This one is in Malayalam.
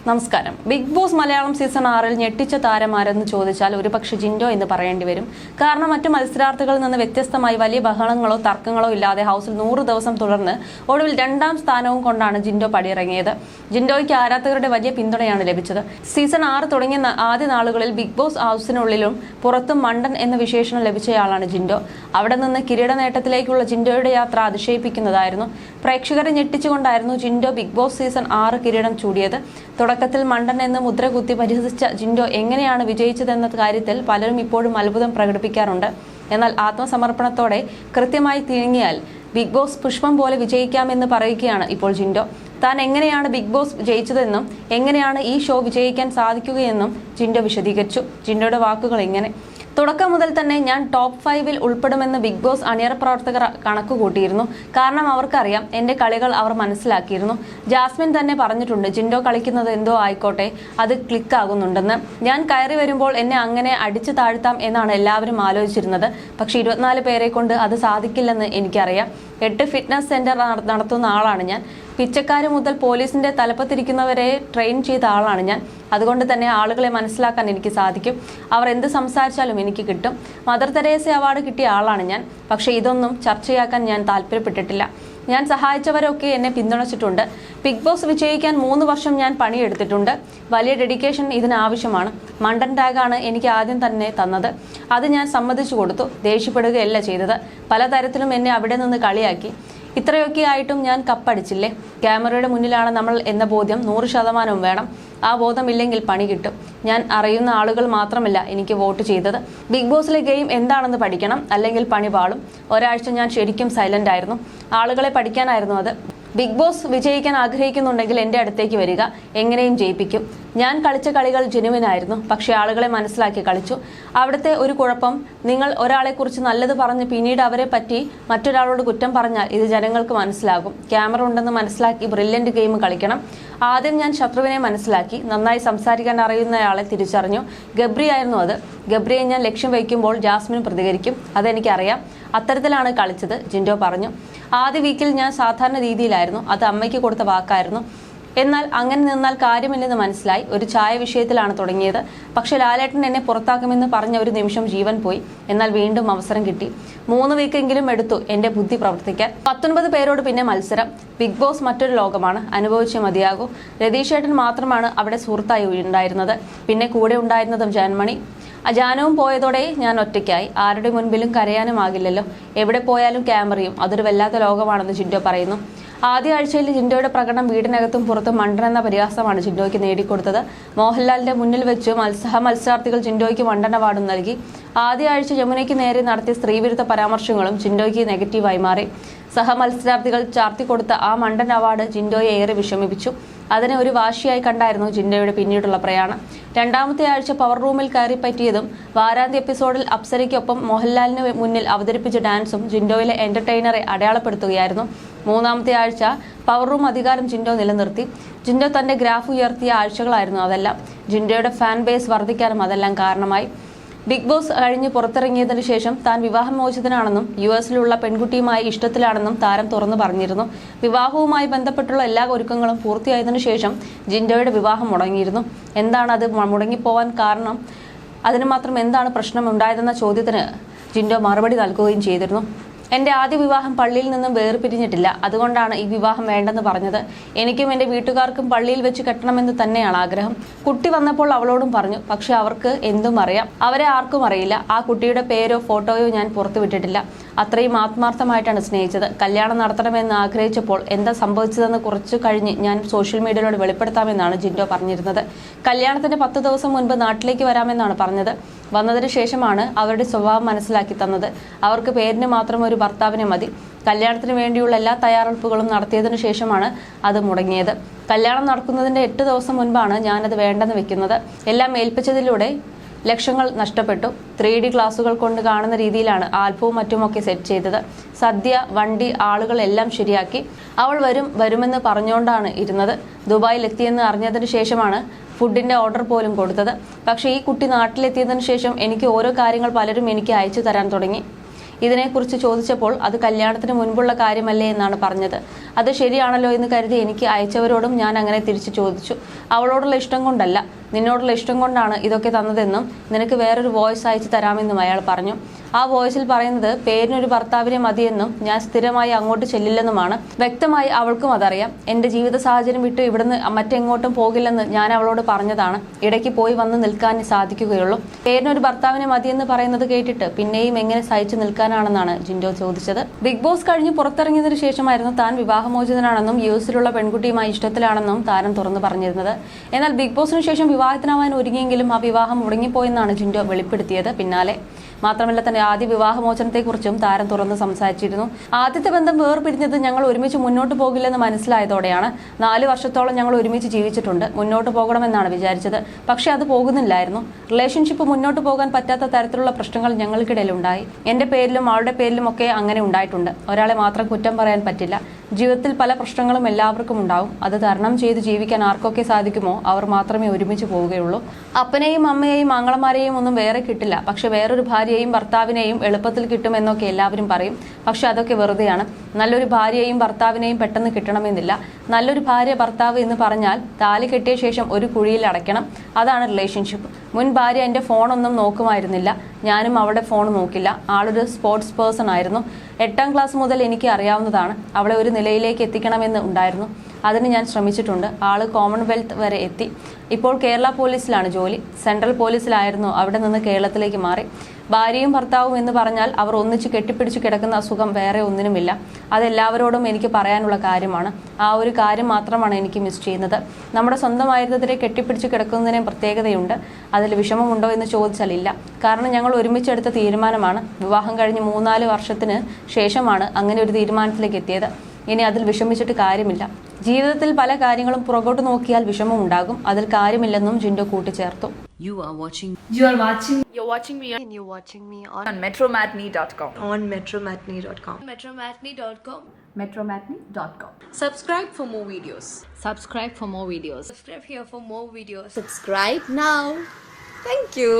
നമസ്കാരം. ബിഗ് ബോസ് മലയാളം സീസൺ 6-ൽ ഞെട്ടിച്ച താരമാരെന്ന് ചോദിച്ചാൽ ഒരുപക്ഷെ ജിൻഡോ എന്ന് പറയേണ്ടി വരും. കാരണം മറ്റു മത്സരാർത്ഥികളിൽ നിന്ന് വ്യത്യസ്തമായി വലിയ ബഹളങ്ങളോ തർക്കങ്ങളോ ഇല്ലാതെ ഹൗസിൽ 100 ദിവസം തുടർന്ന് ഒടുവിൽ 2ാം സ്ഥാനവും കൊണ്ടാണ് ജിൻഡോ പടിയിറങ്ങിയത്. ജിൻഡോയ്ക്ക് ആരാധകരുടെ വലിയ പിന്തുണയാണ് ലഭിച്ചത്. സീസൺ 6 തുടങ്ങിയ ആദ്യ നാളുകളിൽ ബിഗ് ബോസ് ഹൗസിനുള്ളിലും പുറത്തും മണ്ടൻ എന്ന വിശേഷണം ലഭിച്ചയാളാണ് ജിൻഡോ. അവിടെ നിന്ന് കിരീട നേട്ടത്തിലേക്കുള്ള ജിൻഡോയുടെ യാത്ര അതിശയിപ്പിക്കുന്നതായിരുന്നു. പ്രേക്ഷകരെ ഞെട്ടിച്ചുകൊണ്ടായിരുന്നു ജിൻഡോ ബിഗ് ബോസ് സീസൺ 6 കിരീടം ചൂടിയത്. തുടക്കത്തിൽ മണ്ടൻ എന്ന് മുദ്രകുത്തി പരിഹസിച്ച ജിൻഡോ എങ്ങനെയാണ് വിജയിച്ചതെന്ന കാര്യത്തിൽ പലരും ഇപ്പോഴും അത്ഭുതം പ്രകടിപ്പിക്കാറുണ്ട്. എന്നാൽ ആത്മസമർപ്പണത്തോടെ കൃത്യമായി തിരിങ്ങിയാൽ ബിഗ് ബോസ് പുഷ്പം പോലെ വിജയിക്കാമെന്ന് പറയുകയാണ് ഇപ്പോൾ ജിൻഡോ. താൻ എങ്ങനെയാണ് ബിഗ് ബോസ് ജയിച്ചതെന്നും എങ്ങനെയാണ് ഈ ഷോ വിജയിക്കാൻ സാധിക്കുകയെന്നും ജിൻഡോ വിശദീകരിച്ചു. ജിൻഡോയുടെ വാക്കുകൾ ഇങ്ങനെ: തുടക്കം മുതൽ തന്നെ ഞാൻ ടോപ്പ് 5-ൽ ഉൾപ്പെടുമെന്ന് ബിഗ് ബോസ് അണിയറ പ്രവർത്തകർ കണക്കുകൂട്ടിയിരുന്നു. കാരണം അവർക്കറിയാം എന്റെ കളികൾ അവർ മനസ്സിലാക്കിയിരുന്നു. ജാസ്മിൻ തന്നെ പറഞ്ഞിട്ടുണ്ട്, ജിൻഡോ കളിക്കുന്നത് എന്തോ ആയിക്കോട്ടെ, അത് ക്ലിക്കാകുന്നുണ്ടെന്ന്. ഞാൻ കയറി വരുമ്പോൾ എന്നെ അങ്ങനെ അടിച്ചു താഴ്ത്താം എന്നാണ് എല്ലാവരും ആലോചിച്ചിരുന്നത്. പക്ഷെ 24 പേരെ കൊണ്ട് അത് സാധിക്കില്ലെന്ന് എനിക്കറിയാം. 8 ഫിറ്റ്നസ് സെന്റർ നടത്തുന്ന ആളാണ് ഞാൻ. പിച്ചക്കാര് മുതൽ പോലീസിന്റെ തലപ്പത്തിരിക്കുന്നവരെ ട്രെയിൻ ചെയ്ത ആളാണ് ഞാൻ. അതുകൊണ്ട് തന്നെ ആളുകളെ മനസ്സിലാക്കാൻ എനിക്ക് സാധിക്കും. അവർ എന്ത് സംസാരിച്ചാലും എനിക്ക് കിട്ടും. മദർ തെരേസ അവാർഡ് കിട്ടിയ ആളാണ് ഞാൻ. പക്ഷെ ഇതൊന്നും ചർച്ചയാക്കാൻ ഞാൻ താല്പര്യപ്പെട്ടിട്ടില്ല. ഞാൻ സഹായിച്ചവരൊക്കെ എന്നെ പിന്തുണച്ചിട്ടുണ്ട്. ബിഗ് ബോസ് വിജയിക്കാൻ 3 വർഷം ഞാൻ പണിയെടുത്തിട്ടുണ്ട്. വലിയ ഡെഡിക്കേഷൻ ഇതിനാവശ്യമാണ്. മണ്ടൻ ടാഗാണ് എനിക്ക് ആദ്യം തന്നെ തന്നത്. അത് ഞാൻ സമ്മതിച്ചു കൊടുത്തു. ദേഷ്യപ്പെടുകയല്ല ചെയ്തത്. പലതരത്തിലും എന്നെ അവിടെ നിന്ന് കളിയാക്കി. ഇത്രയൊക്കെ ആയിട്ടും ഞാൻ കപ്പടിച്ചില്ലേ? ക്യാമറയുടെ മുന്നിലാണ് നമ്മൾ എന്ന ബോധ്യം 100% വേണം. ആ ബോധമില്ലെങ്കിൽ പണി കിട്ടും. ഞാൻ അറിയുന്ന ആളുകൾ മാത്രമല്ല എനിക്ക് വോട്ട് ചെയ്തത്. ബിഗ് ബോസിലെ ഗെയിം എന്താണെന്ന് പഠിക്കണം, അല്ലെങ്കിൽ പണി പാളും. ഒരാഴ്ച ഞാൻ ശരിക്കും സൈലന്റ് ആയിരുന്നു. ആളുകളെ പഠിക്കാനായിരുന്നു അത്. ബിഗ് ബോസ് വിജയിക്കാൻ ആഗ്രഹിക്കുന്നുണ്ടെങ്കിൽ എൻ്റെ അടുത്തേക്ക് വരിക, എങ്ങനെയും ജയിപ്പിക്കും. ഞാൻ കളിച്ച കളികൾ ജെനുവിനായിരുന്നു. പക്ഷെ ആളുകളെ മനസ്സിലാക്കി കളിച്ചു. അവിടുത്തെ ഒരു കുഴപ്പം, നിങ്ങൾ ഒരാളെക്കുറിച്ച് നല്ലത് പറഞ്ഞ് പിന്നീട് അവരെ പറ്റി മറ്റൊരാളോട് കുറ്റം പറഞ്ഞാൽ ഇത് ജനങ്ങൾക്ക് മനസ്സിലാകും. ക്യാമറ ഉണ്ടെന്ന് മനസ്സിലാക്കി ബ്രില്യന്റ് ഗെയിം കളിക്കണം. ആദ്യം ഞാൻ ശത്രുവിനെ മനസ്സിലാക്കി. നന്നായി സംസാരിക്കാൻ അറിയുന്നയാളെ തിരിച്ചറിഞ്ഞു. ഗബ്രി ആയിരുന്നു അത്. ഗബ്രിയെ ഞാൻ ലക്ഷ്യം വയ്ക്കുമ്പോൾ ജാസ്മിൻ പ്രതികരിക്കും. അതെനിക്കറിയാം. അത്തരത്തിലാണ് കളിച്ചത്, ജിൻഡോ പറഞ്ഞു. ആദ്യ വീക്കിൽ ഞാൻ സാധാരണ രീതിയിലായിരുന്നു. അത് അമ്മയ്ക്ക് കൊടുത്ത വാക്കായിരുന്നു. എന്നാൽ അങ്ങനെ നിന്നാൽ കാര്യമില്ലെന്ന് മനസ്സിലായി. ഒരു ചായ വിഷയത്തിലാണ് തുടങ്ങിയത്. പക്ഷെ ലാലേട്ടൻ എന്നെ പുറത്താക്കുമെന്ന് പറഞ്ഞ ഒരു നിമിഷം ജീവൻ പോയി. എന്നാൽ വീണ്ടും അവസരം കിട്ടി. 3 വീക്കെങ്കിലും എടുത്തു എന്റെ ബുദ്ധി പ്രവർത്തിക്കാൻ. 19 പേരോട് പിന്നെ മത്സരം. ബിഗ് ബോസ് മറ്റൊരു ലോകമാണ്. അനുഭവിച്ചേ മതിയാകൂ. രതീഷേട്ടൻ മാത്രമാണ് അവിടെ സുഹൃത്തായി ഉണ്ടായിരുന്നത്. പിന്നെ കൂടെ ഉണ്ടായിരുന്നതും ജാൻമണി. ജാനവും പോയതോടെ ഞാൻ ഒറ്റയ്ക്കായി. ആരുടെ മുൻപിലും കരയാനുമാകില്ലല്ലോ. എവിടെ പോയാലും ക്യാമറയും. അതൊരു വല്ലാത്ത ലോകമാണെന്ന് ജിൻഡോ പറയുന്നു. ആദ്യ ആഴ്ചയിൽ ജിൻഡോയുടെ പ്രകടനം വീടിനകത്തും പുറത്തും മണ്ടനെന്ന പരിഹാസമാണ് ജിൻഡോയ്ക്ക് നേടിക്കൊടുത്തത്. മോഹൻലാലിന്റെ മുന്നിൽ വെച്ച് മത്സരാർത്ഥികൾ ജിൻഡോയ്ക്ക് മണ്ടൻ അവാർഡും നൽകി. ആദ്യ ആഴ്ച യമുനയ്ക്ക് നേരെ നടത്തിയ സ്ത്രീവിരുദ്ധ പരാമർശങ്ങളും ജിൻഡോയ്ക്ക് നെഗറ്റീവായി മാറി. മത്സരാർത്ഥികൾ ചാർത്തിക്കൊടുത്ത ആ മണ്ടൻ അവാർഡ് ജിൻഡോയെ ഏറെ വിഷമിപ്പിച്ചു. അതിനെ ഒരു വാശിയായി കണ്ടായിരുന്നു ജിൻഡോയുടെ പിന്നീടുള്ള പ്രയാണം. 2ാമത്തെ ആഴ്ച പവർ റൂമിൽ കയറി പറ്റിയതും വാരാന്ത്യ എപ്പിസോഡിൽ അപ്സരയ്ക്കൊപ്പം മോഹൻലാലിന് മുന്നിൽ അവതരിപ്പിച്ച ഡാൻസും ജിൻഡോയിലെ എന്റർടൈനറെ അടയാളപ്പെടുത്തുകയായിരുന്നു. 3ാമത്തെ ആഴ്ച പവർ റൂം അധികാരം ജിൻഡോ നിലനിർത്തി. ജിൻഡോ തന്റെ ഗ്രാഫ് ഉയർത്തിയ ആഴ്ചകളായിരുന്നു അതെല്ലാം. ജിൻഡോയുടെ ഫാൻ ബേസ് വർദ്ധിക്കാനും അതെല്ലാം കാരണമായി. ബിഗ് ബോസ് കഴിഞ്ഞ് പുറത്തിറങ്ങിയതിനു ശേഷം താൻ വിവാഹമോചിതനാണെന്നും US-ലുള്ള പെൺകുട്ടിയുമായി ഇഷ്ടത്തിലാണെന്നും താരം തുറന്നു പറഞ്ഞിരുന്നു. വിവാഹവുമായി ബന്ധപ്പെട്ടുള്ള എല്ലാ ഒരുക്കങ്ങളും പൂർത്തിയായതിനു ശേഷം ജിൻഡോയുടെ വിവാഹം മുടങ്ങിയിരുന്നു. എന്താണ് അത് മുടങ്ങിപ്പോവാൻ കാരണം? അതിന് മാത്രം എന്താണ് പ്രശ്നം ഉണ്ടായതെന്ന ചോദ്യത്തിന് ജിൻഡോ മറുപടി നൽകുകയും ചെയ്തിരുന്നു. എന്റെ ആദ്യ വിവാഹം പള്ളിയിൽ നിന്നും വേർപിരിഞ്ഞിട്ടില്ല. അതുകൊണ്ടാണ് ഈ വിവാഹം വേണ്ടെന്ന് പറഞ്ഞത്. എനിക്കും എന്റെ വീട്ടുകാർക്കും പള്ളിയിൽ വെച്ച് കെട്ടണമെന്ന് തന്നെയാണ് ആഗ്രഹം. കുട്ടി വന്നപ്പോൾ അവളോടും പറഞ്ഞു. പക്ഷെ അവർക്ക് എന്തും അറിയാം. അവരെ ആർക്കും അറിയില്ല. ആ കുട്ടിയുടെ പേരോ ഫോട്ടോയോ ഞാൻ പുറത്തുവിട്ടിട്ടില്ല. അത്രയും ആത്മാർത്ഥമായിട്ടാണ് സ്നേഹിച്ചത്. കല്യാണം നടത്തണമെന്ന് ആഗ്രഹിച്ചപ്പോൾ എന്താ സംഭവിച്ചതെന്ന് കുറച്ചു കഴിഞ്ഞ് ഞാൻ സോഷ്യൽ മീഡിയയിലൂടെ വെളിപ്പെടുത്താമെന്നാണ് ജിൻഡോ പറഞ്ഞിരുന്നത്. കല്യാണത്തിന്റെ 10 ദിവസം മുൻപ് നാട്ടിലേക്ക് വരാമെന്നാണ് പറഞ്ഞത്. വന്നതിന് ശേഷമാണ് അവരുടെ സ്വഭാവം മനസ്സിലാക്കി തന്നത്. അവർക്ക് പേരിന് മാത്രം ഒരു ഭർത്താവിനെ മതി. കല്യാണത്തിന് വേണ്ടിയുള്ള എല്ലാ തയ്യാറെടുപ്പുകളും നടത്തിയതിനു ശേഷമാണ് അത് മുടങ്ങിയത്. കല്യാണം നടക്കുന്നതിന്റെ 8 ദിവസം മുൻപാണ് ഞാനത് വേണ്ടെന്ന് വെക്കുന്നത്. എല്ലാം ഏൽപ്പിച്ചതിലൂടെ ലക്ഷങ്ങൾ നഷ്ടപ്പെട്ടു. 3D ക്ലാസുകൾ കൊണ്ട് കാണുന്ന രീതിയിലാണ് ആൽബവും മറ്റുമൊക്കെ സെറ്റ് ചെയ്തത്. സദ്യ, വണ്ടി, ആളുകൾ എല്ലാം ശരിയാക്കി. അവൾ വരുമെന്ന് പറഞ്ഞുകൊണ്ടാണ് ഇരുന്നത്. ദുബായിൽ എത്തിയെന്ന് അറിഞ്ഞതിന് ശേഷമാണ് ഫുഡിന്റെ ഓർഡർ പോലും കൊടുത്തത്. പക്ഷേ ഈ കുട്ടി നാട്ടിലെത്തിയതിനു ശേഷം എനിക്ക് ഓരോ കാര്യങ്ങൾ പലരും എനിക്ക് അയച്ചു തരാൻ തുടങ്ങി. ഇതിനെക്കുറിച്ച് ചോദിച്ചപ്പോൾ അത് കല്യാണത്തിന് മുൻപുള്ള കാര്യമല്ലേ എന്നാണ് പറഞ്ഞത്. അത് ശരിയാണല്ലോ എന്ന് കരുതി എനിക്ക് അയച്ചവരോടും ഞാൻ അങ്ങനെ തിരിച്ചു ചോദിച്ചു. അവളോടുള്ള ഇഷ്ടം കൊണ്ടല്ല, നിന്നോടുള്ള ഇഷ്ടം കൊണ്ടാണ് ഇതൊക്കെ തന്നതെന്നും നിനക്ക് വേറൊരു വോയിസ് അയച്ചു തരാമെന്നും അയാൾ പറഞ്ഞു. ആ വോയിസിൽ പറയുന്നത് പേരിനൊരു ഭർത്താവിനെ മതിയെന്നും ഞാൻ സ്ഥിരമായി അങ്ങോട്ട് ചെല്ലില്ലെന്നുമാണ്. വ്യക്തമായി അവൾക്കും അതറിയാം. എന്റെ ജീവിത സാഹചര്യം വിട്ട് ഇവിടുന്ന് മറ്റെങ്ങോട്ടും പോകില്ലെന്ന് ഞാൻ അവളോട് പറഞ്ഞതാണ്. ഇടയ്ക്ക് പോയി വന്ന് നിൽക്കാൻ സാധിക്കുകയുള്ളൂ. പേരിനൊരു ഭർത്താവിനെ മതിയെന്ന് പറയുന്നത് കേട്ടിട്ട് പിന്നെയും എങ്ങനെ സഹിച്ചു നിൽക്കാനാണെന്നാണ് ജിൻഡോ ചോദിച്ചത്. ബിഗ് ബോസ് കഴിഞ്ഞ് പുറത്തിറങ്ങിയതിനു ശേഷമായിരുന്നു താൻ വിവാഹമോചിതനാണെന്നും യുഎസിലുള്ള പെൺകുട്ടിയുമായി ഇഷ്ടത്തിലാണെന്നും താരം തുറന്നു പറഞ്ഞിരുന്നത്. എന്നാൽ ബിഗ് ബോസിന് ശേഷം വിവാഹത്തിനാവാൻ ഒരുങ്ങിയെങ്കിലും ആ വിവാഹം മുടങ്ങിപ്പോയെന്നാണ് ജിൻഡോ വെളിപ്പെടുത്തിയത് പിന്നാലെ. മാത്രമല്ല തന്റെ ആദ്യ വിവാഹമോചനത്തെക്കുറിച്ചും താരം തുറന്ന് സംസാരിച്ചിരുന്നു. ആദ്യത്തെ ബന്ധം വേർപിരിഞ്ഞത് ഞങ്ങൾ ഒരുമിച്ച് മുന്നോട്ട് പോകില്ലെന്ന് മനസ്സിലായതോടെയാണ്. 4 വർഷത്തോളം ഞങ്ങൾ ഒരുമിച്ച് ജീവിച്ചിട്ടുണ്ട്. മുന്നോട്ട് പോകണമെന്നാണ് വിചാരിച്ചത്. പക്ഷെ അത് പോകുന്നില്ലായിരുന്നു. റിലേഷൻഷിപ്പ് മുന്നോട്ട് പോകാൻ പറ്റാത്ത തരത്തിലുള്ള പ്രശ്നങ്ങൾ ഞങ്ങൾക്കിടയിൽ ഉണ്ടായി. എന്റെ പേരിലും അവളുടെ പേരിലും ഒക്കെ അങ്ങനെ ഉണ്ടായിട്ടുണ്ട്. ഒരാളെ മാത്രം കുറ്റം പറയാൻ പറ്റില്ല. ജീവിതത്തിൽ പല പ്രശ്നങ്ങളും എല്ലാവർക്കും ഉണ്ടാവും. അത് തരണം ചെയ്ത് ജീവിക്കാൻ ആർക്കൊക്കെ സാധിക്കുമോ അവർ മാത്രമേ ഒരുമിച്ച് പോവുകയുള്ളൂ. അപ്പനെയും അമ്മയെയും ആങ്ങളമാരെയും ഒന്നും വേറെ കിട്ടില്ല. പക്ഷെ വേറൊരു ഭാര്യയെയും ഭർത്താവിനെയും എളുപ്പത്തിൽ കിട്ടുമെന്നൊക്കെ എല്ലാവരും പറയും. പക്ഷെ അതൊക്കെ വെറുതെയാണ്. നല്ലൊരു ഭാര്യയെയും ഭർത്താവിനെയും പെട്ടെന്ന് കിട്ടണമെന്നില്ല. നല്ലൊരു ഭാര്യ ഭർത്താവ് എന്ന് പറഞ്ഞാൽ താലി കെട്ടിയ ശേഷം ഒരു കുഴിയിൽ അടയ്ക്കണം. അതാണ് റിലേഷൻഷിപ്പ്. മുൻ ഭാര്യ എന്റെ ഫോണൊന്നും നോക്കുമായിരുന്നില്ല. ഞാനും അവളുടെ ഫോൺ നോക്കില്ല. ആളൊരു സ്പോർട്സ് പേഴ്സൺ ആയിരുന്നു. 8ാം ക്ലാസ് മുതൽ എനിക്ക് അറിയാവുന്നതാണ്. അവളെ ഒരു നിലയിലേക്ക് എത്തിക്കണമെന്ന് ഉണ്ടായിരുന്നു. അതിന് ഞാൻ ശ്രമിച്ചിട്ടുണ്ട്. ആള് കോമൺവെൽത്ത് വരെ എത്തി. ഇപ്പോൾ കേരള പോലീസിലാണ് ജോലി. സെൻട്രൽ പോലീസിലായിരുന്നു. അവിടെ നിന്ന് കേരളത്തിലേക്ക് മാറി. ഭാര്യയും ഭർത്താവും എന്ന് പറഞ്ഞാൽ അവർ ഒന്നിച്ച് കെട്ടിപ്പിടിച്ചു കിടക്കുന്ന സുഖം വേറെ ഒന്നിനുമില്ല. അതെല്ലാവരോടും എനിക്ക് പറയാനുള്ള കാര്യമാണ്. ആ ഒരു കാര്യം മാത്രമാണ് എനിക്ക് മിസ് ചെയ്യുന്നത്. നമ്മുടെ സ്വന്തമായിരുന്നതിനെ കെട്ടിപ്പിടിച്ചു കിടക്കുന്നതിന് പ്രത്യേകതയുണ്ട്. അതിൽ വിഷമമുണ്ടോ എന്ന് ചോദിച്ചാൽ ഇല്ല. കാരണം ഞങ്ങൾ ഒരുമിച്ചെടുത്ത തീരുമാനമാണ്. വിവാഹം കഴിഞ്ഞ് 3-4 വർഷത്തിന് ശേഷമാണ് അങ്ങനെ ഒരു തീരുമാനത്തിലേക്ക് എത്തിയത്. ഇനി അതിൽ വിഷമിച്ചിട്ട് കാര്യമില്ല. ജീവിതത്തിൽ പല കാര്യങ്ങളും പുറകോട്ട് നോക്കിയാൽ വിഷമം ഉണ്ടാകും. അതിൽ കാര്യമില്ലെന്നും ജിൻഡോ കൂട്ടിച്ചേർത്തു. You're watching me on metromatney.com. On metromatney.com. Metromatney.com. Subscribe for more videos. Subscribe for more videos. Subscribe here for more videos. Subscribe now. Thank you.